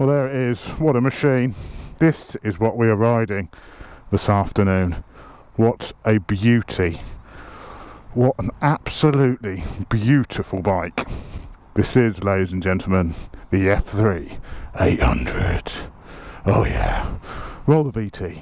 Well, there it is. What a machine. This is what we are riding this afternoon. What a beauty. What an absolutely beautiful bike. This is, ladies and gentlemen, the F3 800. Oh yeah. Roll the VT.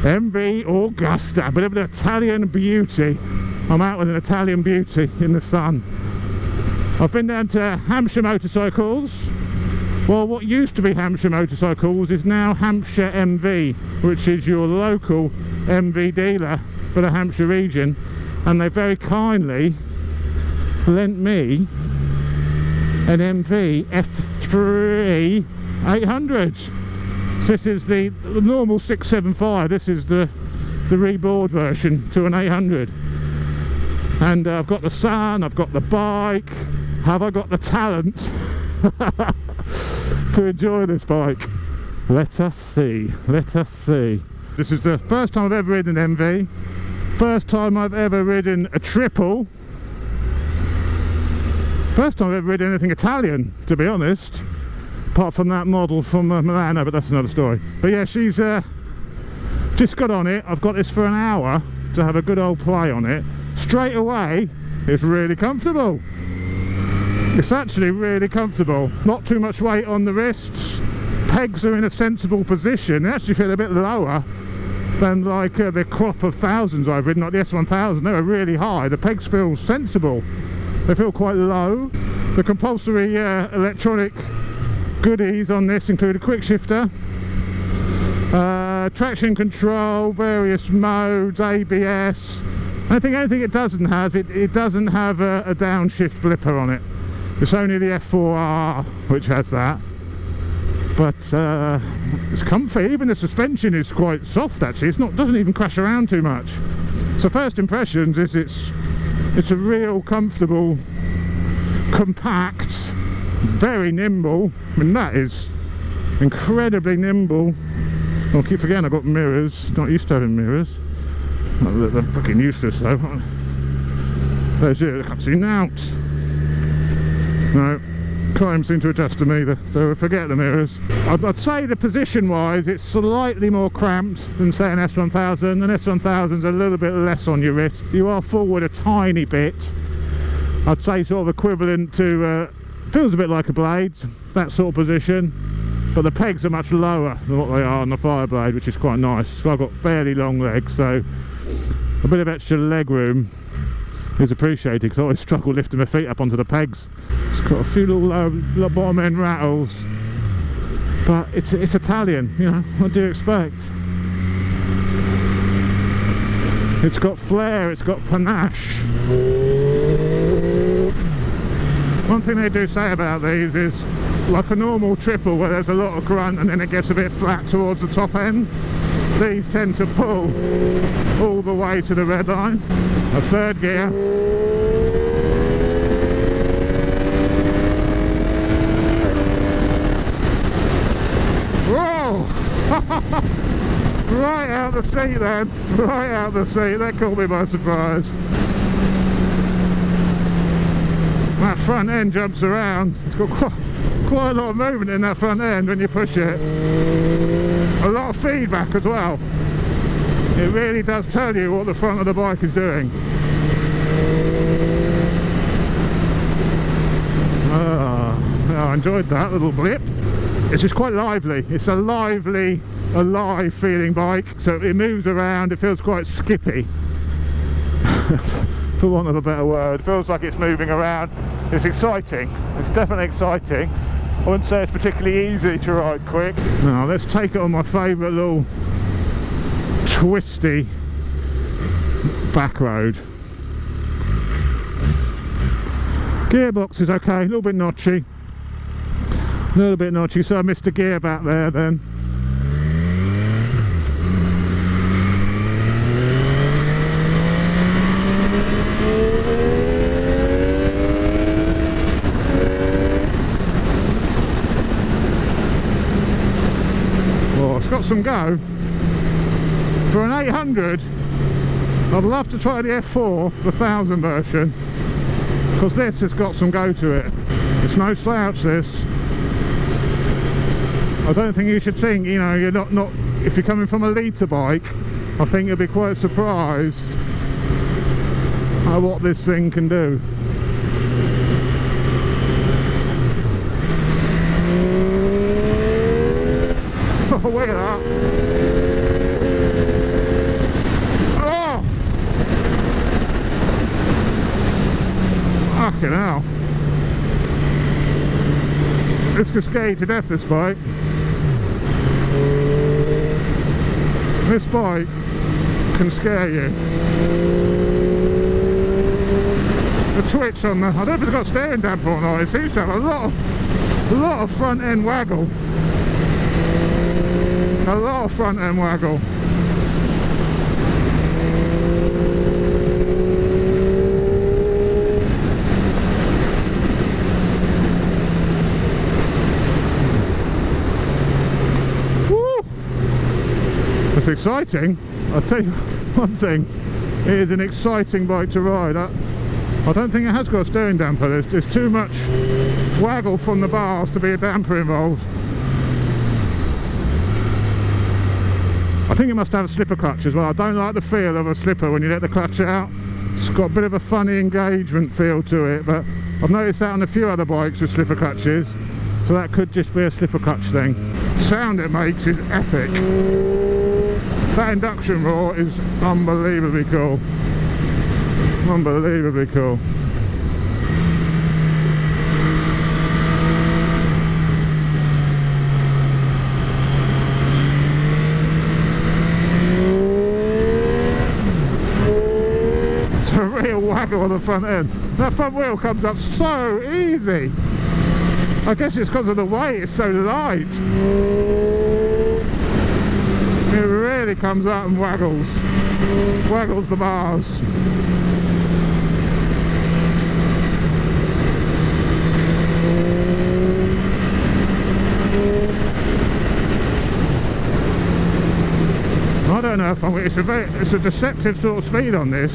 MV Agusta, a bit of an Italian beauty. I'm out with an Italian beauty in the sun. I've been down to Hampshire Motorcycles. Well, what used to be Hampshire Motorcycles is now Hampshire MV, which is your local MV dealer for the Hampshire region, and they very kindly lent me an MV F3 800. So this is the normal 675, this is the reboard version to an 800. And I've got the sun, I've got the bike. Have I got the talent to enjoy this bike? Let us see, let us see. This is the first time I've ever ridden an MV. First time I've ever ridden a triple. First time I've ever ridden anything Italian, to be honest. Apart from that model from Milano, but that's another story. But yeah, she's just got on it. I've got this for an hour to have a good old play on it. Straight away, it's really comfortable. It's actually really comfortable. Not too much weight on the wrists. Pegs are in a sensible position. They actually feel a bit lower than like the crop of thousands I've ridden, like the S1000. They were really high. The pegs feel sensible. They feel quite low. The compulsory electronic goodies on this include a quick shifter, traction control, various modes, ABS. I think anything it doesn't have, it doesn't have a downshift blipper on it. It's only the F4R which has that. But it's comfy. Even the suspension is quite soft actually. Doesn't even crash around too much. So first impressions is it's a real comfortable, compact, very nimble. I mean, that is incredibly nimble. I keep forgetting I've got mirrors. Not used to having mirrors. They're fucking useless though. There's it, I can't see now. No, can't even seem to adjust them either, so forget the mirrors. I'd say the position wise it's slightly more cramped than say an S1000. An S1000's a little bit less on your wrist. You are forward a tiny bit. I'd say sort of equivalent to feels a bit like a blade, that sort of position, but the pegs are much lower than what they are on the Fireblade, which is quite nice. So I've got fairly long legs, so a bit of extra leg room is appreciated, because I always struggle lifting my feet up onto the pegs. It's got a few little bottom end rattles, but it's Italian, you know, what do you expect? It's got flair, it's got panache. One thing they do say about these is, like a normal triple where there's a lot of grunt and then it gets a bit flat towards the top end, these tend to pull all the way to the red line. A third gear. Whoa! Right out the seat then, right out the seat, that caught me by surprise. That front end jumps around. It's got quite a lot of movement in that front end when you push it. A lot of feedback as well. It really does tell you what the front of the bike is doing. I enjoyed that little blip. It's just quite lively. It's a lively, alive feeling bike, so it moves around. It feels quite skippy for want of a better word. It feels like it's moving around. It's exciting. It's definitely exciting. I wouldn't say it's particularly easy to ride quick. Now let's take it on my favourite little twisty back road. Gearbox is okay, a little bit notchy. A little bit notchy, so I missed a gear back there then. Oh, it's got some go. For an 800, I'd love to try the F4, the 1000 version, because this has got some go to it. It's no slouch, this. I don't think you should think, you know, you're not if you're coming from a litre bike, I think you'll be quite surprised at what this thing can do. Oh, look at that. Oh! Fucking hell. This could scare you to death, this bike. This bike can scare you. The twitch on the... I don't know if it's got steering damper or not. It seems to have a lot of front end waggle. A lot of front end waggle. It's exciting. I'll tell you one thing, it is an exciting bike to ride. I don't think it has got a steering damper. There's too much waggle from the bars to be a damper involved. I think it must have a slipper clutch as well. I don't like the feel of a slipper when you let the clutch out. It's got a bit of a funny engagement feel to it, but I've noticed that on a few other bikes with slipper clutches, so that could just be a slipper clutch thing. The sound it makes is epic. That induction roar is unbelievably cool. Unbelievably cool. It's a real waggle on the front end. That front wheel comes up so easy. I guess it's because of the weight, it's so light. It really comes out and waggles the bars. I don't know if it's a deceptive sort of speed on this.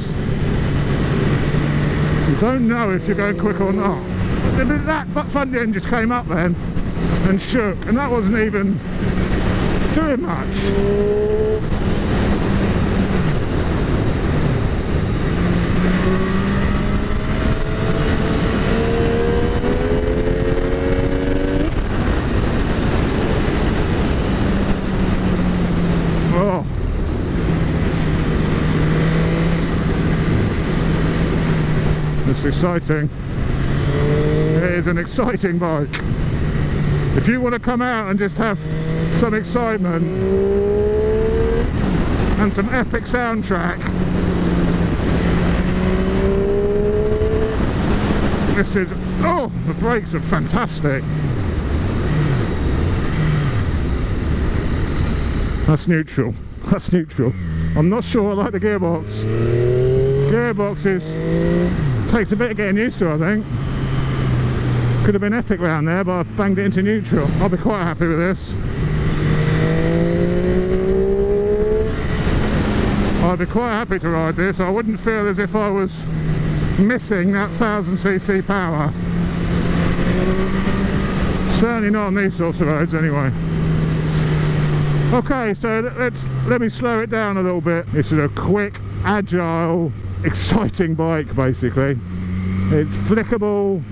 You don't know if you're going quick or not. That front end just came up then and shook, and that wasn't even doing much. Oh. It's exciting. It is an exciting bike. If you want to come out and just have some excitement and some epic soundtrack, this is... oh, the brakes are fantastic. That's neutral. That's neutral. I'm not sure I like the gearbox. Gearbox takes a bit of getting used to, I think. Could have been epic round there, but I banged it into neutral. I'll be quite happy with this. I'd be quite happy to ride this. I wouldn't feel as if I was missing that 1000cc power. Certainly not on these sorts of roads anyway. Okay, so let me slow it down a little bit. It's a quick, agile, exciting bike basically. It's flickable,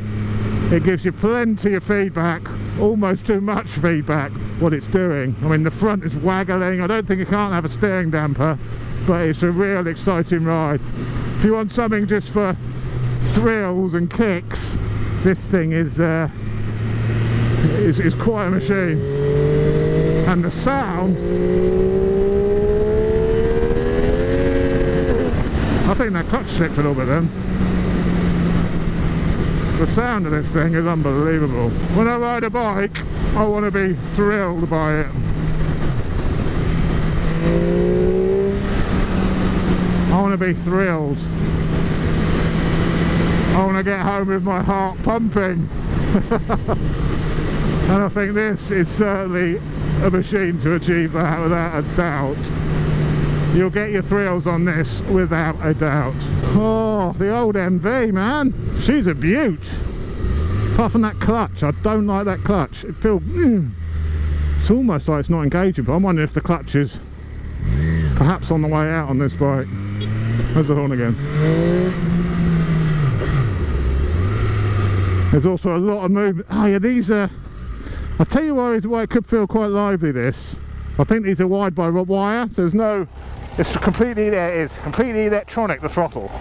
it gives you plenty of feedback, almost too much feedback what it's doing. I mean, the front is waggling. I don't think it can't have a steering damper, but it's a real exciting ride. If you want something just for thrills and kicks, this thing is quite a machine. And the sound, I think that clutch slipped a little bit then. The sound of this thing is unbelievable. When I ride a bike, I want to be thrilled by it. I want to be thrilled. I want to get home with my heart pumping. And I think this is certainly a machine to achieve that without a doubt. You'll get your thrills on this without a doubt. Oh, the old MV, man. She's a beaut. Apart from that clutch, I don't like that clutch. It feels... it's almost like it's not engaging, but I'm wondering if the clutch is perhaps on the way out on this bike. There's the horn again. There's also a lot of movement. Oh yeah, these are... I'll tell you why it could feel quite lively, this. I think these are wide by wire, so there's no... It's completely, there it is, completely electronic, the throttle.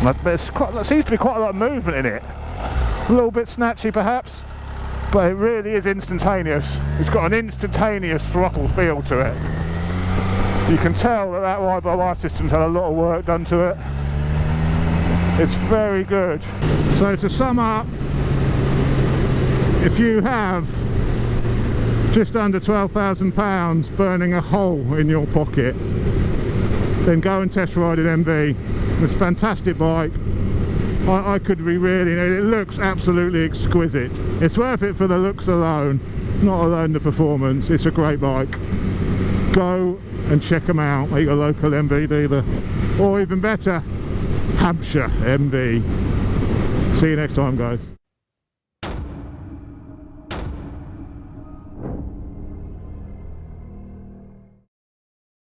But there seems to be quite a lot of movement in it. A little bit snatchy perhaps, but it really is instantaneous. It's got an instantaneous throttle feel to it. You can tell that ride by wire system's had a lot of work done to it. It's very good. So to sum up, if you have just under £12,000 burning a hole in your pocket, then go and test ride an MV. It's a fantastic bike. I could be really, it looks absolutely exquisite. It's worth it for the looks alone, not alone the performance. It's a great bike. Go and check them out at your local MV dealer, or even better, Hampshire MV. See you next time, guys.